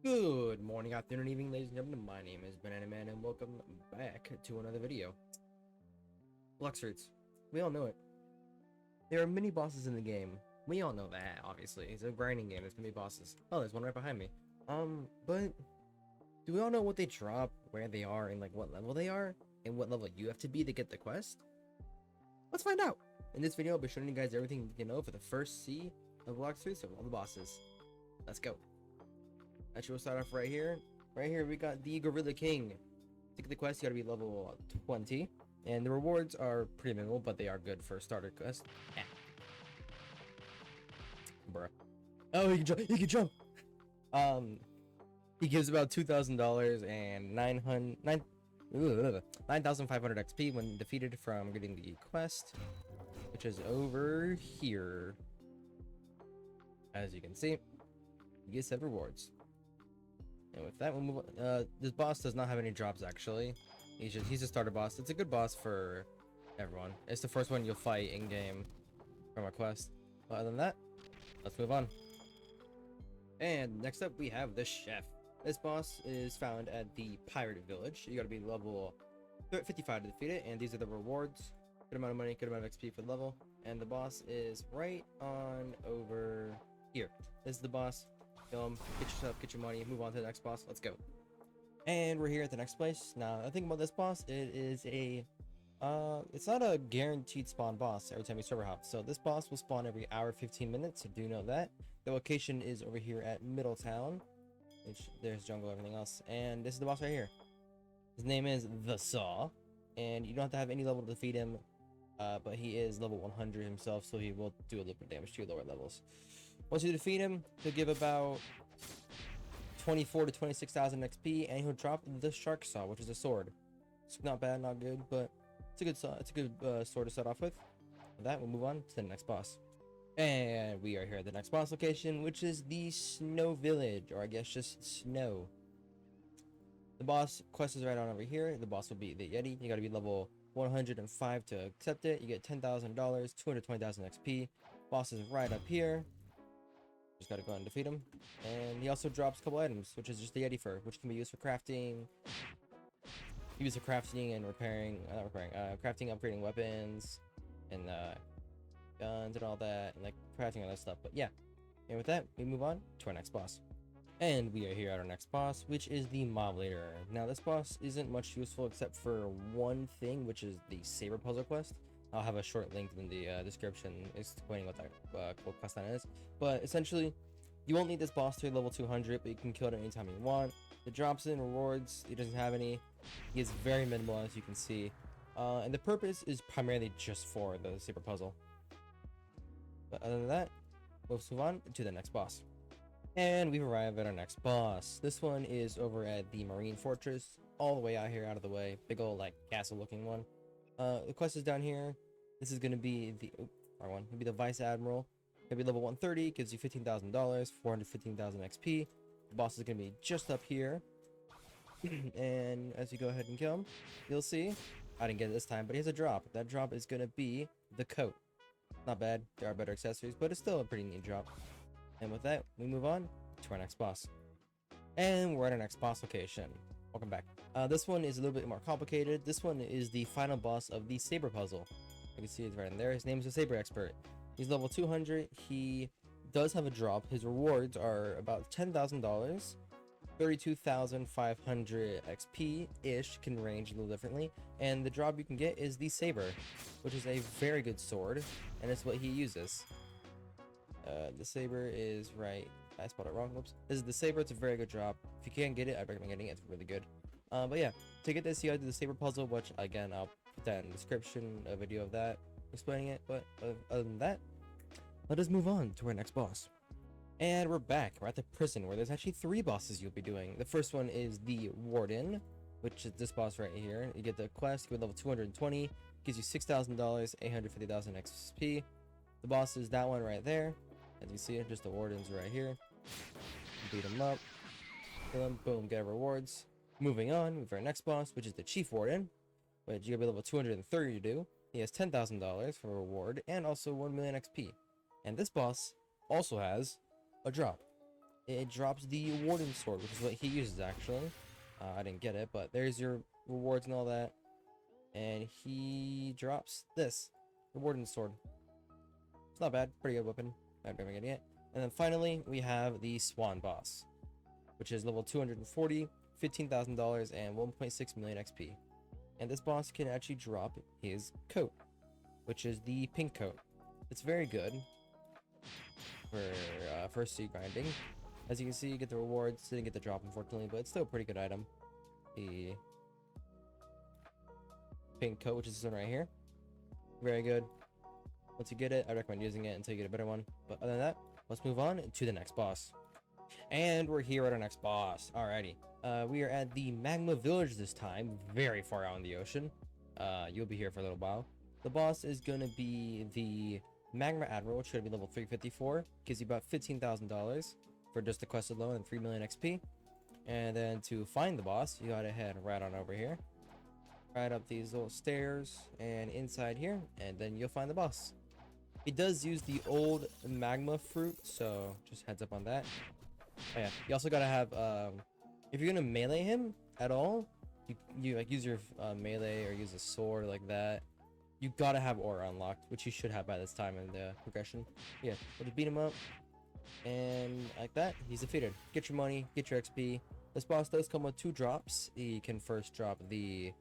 Good morning, afternoon, evening, ladies and gentlemen. My name is Banana Man, and welcome back to another video. Blox Fruits. We all know it. There are many bosses in the game. We all know that, obviously. It's a grinding game. There's gonna be bosses. Oh, there's one right behind me. But do we all know what they drop, where they are, and like what level they are, and what level you have to be to get the quest? Let's find out. In this video, I'll be showing you guys everything you can know for the first C of Blox Fruits of all the bosses. Let's go. Actually, we'll start off right here. Right here, we got the Gorrila King. To get the quest, you gotta be level 20. And the rewards are pretty minimal, but they are good for a starter quest. Bruh. Oh, he can jump! He can jump! He gives about $2,000 and 9,500 XP when defeated from getting the quest, which is over here. As you can see, you get 7 rewards. And with that, we'll move on. This boss does not have any drops, actually. He's a starter boss. It's a good boss for everyone. It's the first one you'll fight in-game from a quest. But other than that, let's move on. And next up, we have the Chef. This boss is found at the Pirate Village. You gotta be level 55 to defeat it, and these are the rewards. Good amount of money, good amount of XP for the level. And the boss is right on over here. This is the boss. Kill him, get yourself, get your money, move on to the next boss. Let's go. And we're here at the next place. Now, the thing about this boss, it is a it's not a guaranteed spawn boss every time you server hop. So this boss will spawn every hour 15 minutes, so do know that. The location is over here at Middletown, which there's jungle, everything else. And this is the boss right here. His name is The Saw, and you don't have to have any level to defeat him, but he is level 100 himself, so he will do a little bit of damage to your lower levels. Once you defeat him, he'll give about 24 to 26,000 XP, and he'll drop the Shark Saw, which is a sword. It's not bad, not good, but it's a good saw. It's a good sword to start off with. With that, we'll move on to the next boss. And we are here at the next boss location, which is the Snow Village, or I guess just Snow. The boss quest is right on over here. The boss will be the Yeti. You gotta be level 105 to accept it. You get $10,000, 220,000 XP. Boss is right up here. Just gotta go and defeat him. And he also drops a couple items, which is just the Yeti fur, which can be used for crafting. Used for crafting and repairing, crafting, upgrading weapons, and guns and all that, and like crafting all that stuff. But yeah, and with that, we move on to our next boss. And we are here at our next boss, which is the Mob Leader. Now, this boss isn't much useful except for one thing, which is the Saber puzzle quest. I'll have a short link in the description explaining what that quest line is. But essentially, you won't need this boss to level 200, but you can kill it anytime you want. It drops in rewards. He doesn't have any. He is very minimal, as you can see. And the purpose is primarily just for the Saber puzzle. But other than that, we'll move on to the next boss. And we've arrived at our next boss. This one is over at the Marine Fortress, all the way out here, out of the way. Big old, like, castle-looking one. The quest is down here. This is going to be the... wrong one. It'll be the Vice Admiral. It'll be level 130, gives you $15,000, 415,000 XP. The boss is going to be just up here. And as you go ahead and kill him, you'll see... I didn't get it this time, but he has a drop. That drop is going to be the coat. Not bad. There are better accessories, but it's still a pretty neat drop. And with that, we move on to our next boss. And we're at our next boss location. Welcome back. This one is a little bit more complicated. This one is the final boss of the Saber puzzle. You can see it's right in there. His name is the Saber Expert. He's level 200. He does have a drop. His rewards are about $10,000. 32,500 XP-ish, can range a little differently. And the drop you can get is the Saber, which is a very good sword, and it's what he uses. The Saber is right. I spelled it wrong. Whoops. This is the Saber. It's a very good drop. If you can't get it, I recommend getting it. It's really good. But yeah, to get this, you gotta do the Saber puzzle, which again, I'll put that in the description, a video of that explaining it. But other than that, let us move on to our next boss. And we're back. We're at the prison where there's actually 3 bosses you'll be doing. The first one is the Warden, which is this boss right here. You get the quest, you go level 220, gives you $6,000, 850,000 XP. The boss is that one right there. As you see, just the Wardens right here. Beat him up, kill him, boom, get rewards. Moving on with our next boss, which is the Chief Warden, which you gotta be level 230 to do. He has $10,000 for a reward and also 1 million XP. And this boss also has a drop. it drops the Warden sword, which is what he uses actually. I didn't get it, but there's your rewards and all that. And he drops this, the Warden sword. It's not bad, pretty good weapon. Not ever getting it. And then finally, we have the Swan boss, which is level 240, $15,000, and 1.6 million XP. And this boss can actually drop his coat, which is the pink coat. It's very good for first sea grinding. As you can see, you get the rewards. Didn't get the drop, unfortunately, but it's still a pretty good item. The pink coat, which is this one right here. Very good. Once you get it, I recommend using it until you get a better one. But other than that, let's move on to the next boss. And we're here at our next boss. Alrighty. We are at the Magma Village this time, very far out in the ocean. You'll be here for a little while. The boss is gonna be the Magma Admiral, which should be level 354. Gives you about $15,000 for just the quest alone and 3 million XP. And then to find the boss, you gotta head right on over here. Right up these little stairs and inside here, and then you'll find the boss. He does use the old magma fruit, so just heads up on that. Oh yeah, you also gotta have, if you're gonna melee him at all, you like use your melee or use a sword like that. You gotta have aura unlocked, which you should have by this time in the progression. Yeah, we'll just beat him up, and like that, he's defeated. Get your money, get your XP. This boss does come with 2 drops. He can first drop the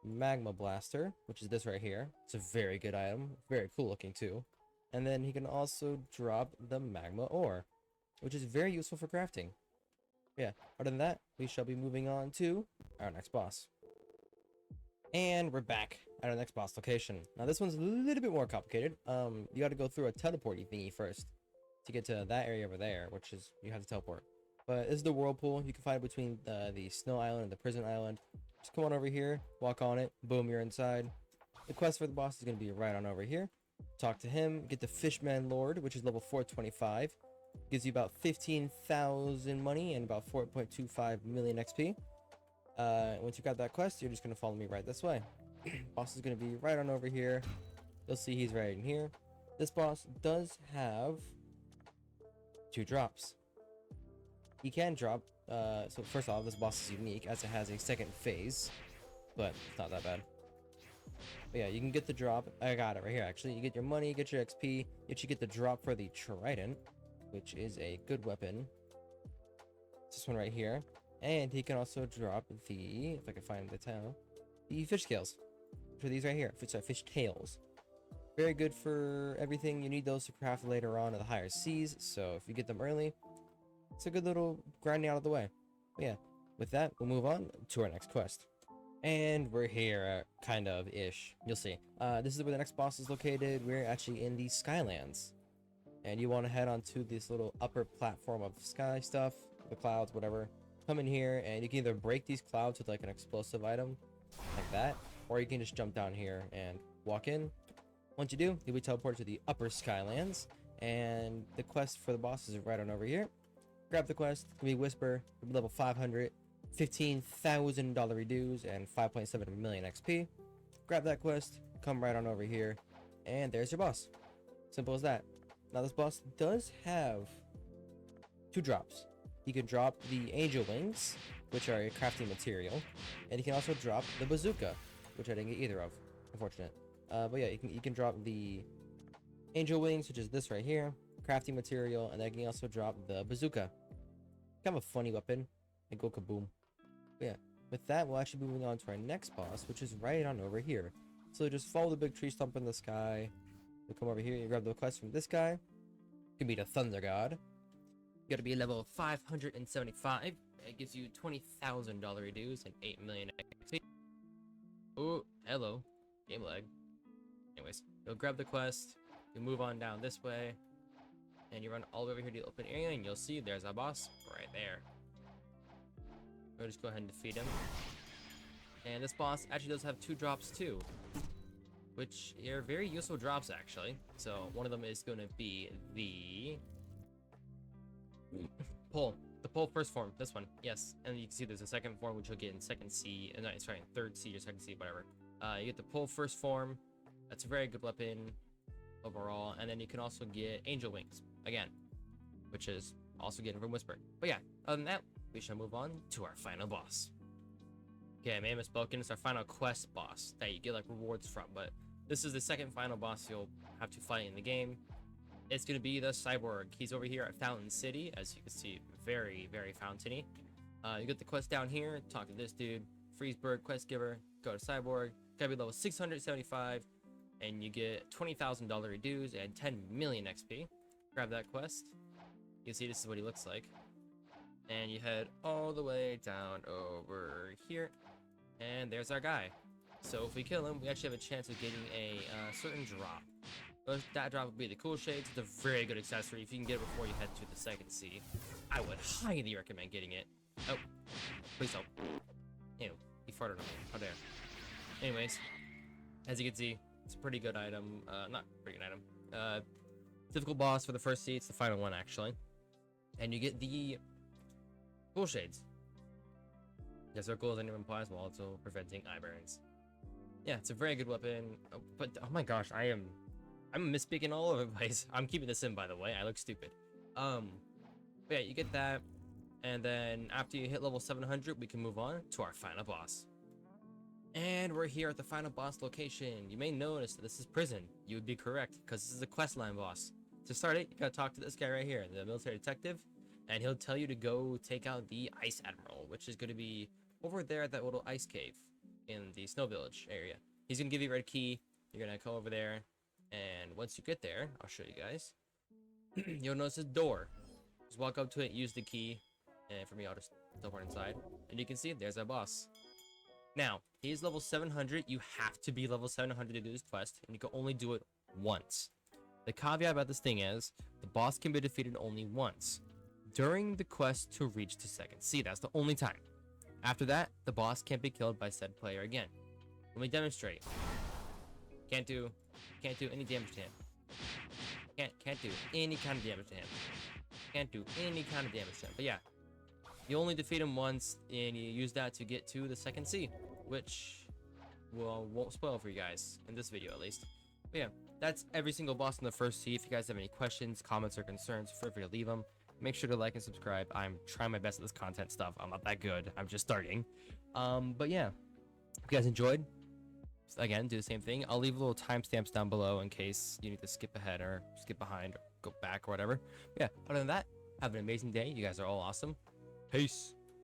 Magma Blaster, which is this right here. It's a very good item, very cool looking too. And then he can also drop the Magma Ore, which is very useful for crafting. Yeah, other than that, we shall be moving on to our next boss. And we're back at our next boss location. Now this one's a little bit more complicated. You got to go through a teleporty thingy first to get to that area over there, which is you have to teleport. But this is the whirlpool. You can find it between the snow island and the prison island. Just come on over here, walk on it, boom, you're inside. The quest for the boss is going to be right on over here. Talk to him, get the Fishman Lord, which is level 425. Gives you about 15,000 money and about 4.25 million XP. Once you got that quest, you're just going to follow me right this way. Boss is going to be right on over here. You'll see he's right in here. This boss does have 2 drops. He can drop, so first off, this boss is unique as it has a second phase, but it's not that bad. But yeah, you can get the drop. I got it right here actually. You get your money, get your XP, you actually get the drop for the Trident, which is a good weapon. It's this one right here. And he can also drop the, if I can find the tail, the fish scales. For these right here, sorry, fish tails. Very good for everything. You need those to craft later on in the higher seas, so if you get them early, it's a good little grinding out of the way. But yeah, with that, we'll move on to our next quest. And we're here, kind of ish. You'll see. This is where the next boss is located. We're actually in the Skylands. And you want to head onto this little upper platform of sky stuff, the clouds, whatever. Come in here, and you can either break these clouds with like an explosive item, like that, or you can just jump down here and walk in. Once you do, you'll be teleported to the upper Skylands, and the quest for the boss is right on over here. Grab the quest, it'll be Wysper, level 500, $15,000 dues, and 5.7 million XP. Grab that quest, come right on over here, and there's your boss. Simple as that. Now this boss does have 2 drops. He can drop the Angel Wings, which are a crafting material, and he can also drop the Bazooka, which I didn't get either of, unfortunate. But yeah, you can drop the Angel Wings, which is this right here, crafting material, and then you can also drop the Bazooka. Kind of a funny weapon, and go kaboom. But yeah, with that, we'll actually be moving on to our next boss, which is right on over here. So just follow the big tree stump in the sky. You come over here, you grab the quest from this guy. You can be the Thunder God. You gotta be level 575. It gives you $20,000 dues and 8 million XP. Oh, hello. Game lag. Anyways, you'll grab the quest, you move on down this way, and you run all the way over here to the open area, and you'll see there's our boss right there. We'll just go ahead and defeat him. And this boss actually does have 2 drops too, which are very useful drops actually. So one of them is going to be the pole. The pole first form, this one, yes. And you can see there's a second form which you'll get in second sea, no, sorry, third sea or second sea, whatever. You get the pole first form. That's a very good weapon overall. And then you can also get Angel Wings again, which is Also getting from Wysper. But yeah, other than that, we shall move on to our final boss. Okay, my name is Spoken. It's our final quest boss that you get like rewards from, but this is the second final boss you'll have to fight in the game. It's gonna be the Cyborg. He's over here at Fountain City, as you can see, very, very fountainy. You get the quest down here, talk to this dude, Freezeburg quest giver, go to Cyborg, gotta be level 675, and you get $20,000 dues and 10 million XP. Grab that quest. You can see this is what he looks like. And you head all the way down over here, and there's our guy. So if we kill him, we actually have a chance of getting a certain drop. That drop would be the cool shades. It's a very good accessory. If you can get it before you head to the second sea, I would highly recommend getting it. Oh, please don't. Ew, he farted on me. How dare. Anyways, as you can see, it's a pretty good item. Not pretty good item. Difficult boss for the first sea. It's the final one, actually. And you get the cool shades. The circle is anyone implies while also preventing eye burns. Yeah, it's a very good weapon. But oh my gosh, I'm misspeaking all over the place. I'm keeping this in, by the way. I look stupid. But yeah, you get that, and then after you hit level 700, we can move on to our final boss. And we're here at the final boss location. You may notice that this is prison. You would be correct, because this is a questline boss. To start it, you gotta talk to this guy right here, the military detective, and he'll tell you to go take out the Ice Admiral, which is gonna be over there at that little ice cave in the Snow Village area. He's gonna give you a red key. You're gonna go over there. And once you get there, I'll show you guys. You'll notice this door. Just walk up to it, use the key, and for me, I'll just teleport inside. And you can see there's our boss. Now, he's level 700. You have to be level 700 to do this quest, and you can only do it once. The caveat about this thing is, the boss can be defeated only once during the quest to reach the second sea. That's the only time. After that, the boss can't be killed by said player again. Let me demonstrate. Can't do any damage to him. Can't do any kind of damage to him. Can't do any kind of damage to him. But yeah, you only defeat him once, and you use that to get to the second sea, which won't spoil for you guys in this video at least. But yeah, that's every single boss in the first sea. If you guys have any questions, comments, or concerns, feel free to leave them. Make sure to like and subscribe. I'm trying my best at this content stuff. I'm not that good. I'm just starting. But yeah, if you guys enjoyed, again, do the same thing. I'll leave little timestamps down below in case you need to skip ahead or skip behind or go back or whatever. But yeah, other than that, have an amazing day. You guys are all awesome. Peace.